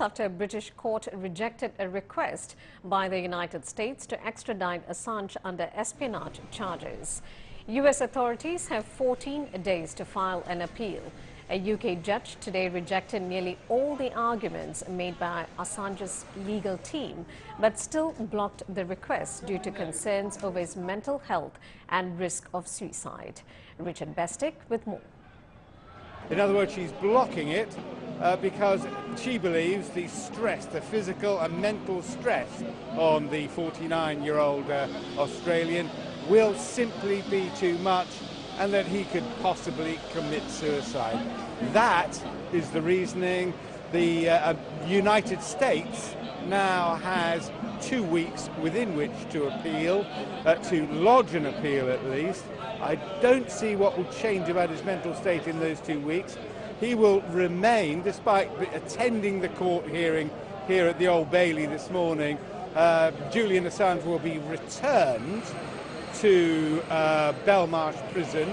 After a British court rejected a request by the United States to extradite Assange under espionage charges. U.S. authorities have 14 days to file an appeal. A UK judge today rejected nearly all the arguments made by Assange's legal team, but still blocked the request due to concerns over his mental health and risk of suicide. Richard Bestick with more. In other words, she's blocking it because she believes the stress, the physical and mental stress on the 49-year-old Australian will simply be too much and that he could possibly commit suicide. That is the reasoning. The United States now has 2 weeks within which to appeal, to lodge an appeal at least. I don't see what will change about his mental state in those 2 weeks. He will remain, despite attending the court hearing here at the Old Bailey this morning. Julian Assange will be returned to Belmarsh prison,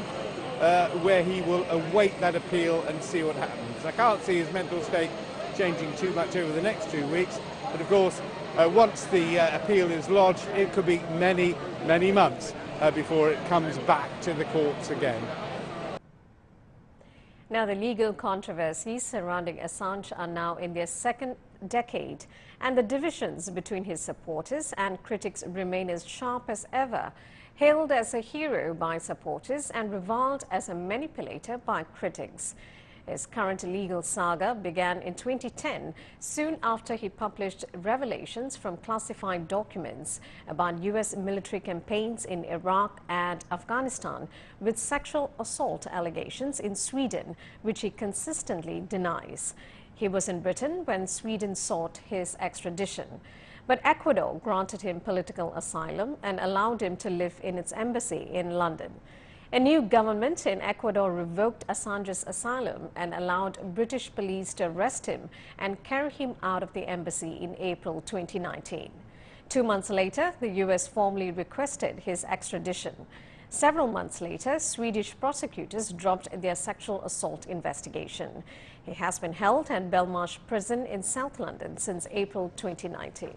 where he will await that appeal and see what happens. I can't see his mental state changing too much over the next 2 weeks, but of course, once the appeal is lodged, it could be many, many months before it comes back to the courts again. Now, the legal controversies surrounding Assange are now in their second decade, and the divisions between his supporters and critics remain as sharp as ever. Hailed as a hero by supporters and reviled as a manipulator by critics. His current legal saga began in 2010, soon after he published revelations from classified documents about U.S. military campaigns in Iraq and Afghanistan, with sexual assault allegations in Sweden, which he consistently denies. He was in Britain when Sweden sought his extradition. But Ecuador granted him political asylum and allowed him to live in its embassy in London. A new government in Ecuador revoked Assange's asylum and allowed British police to arrest him and carry him out of the embassy in April 2019. 2 months later, the U.S. formally requested his extradition. Several months later, Swedish prosecutors dropped their sexual assault investigation. He has been held at Belmarsh prison in South London since April 2019.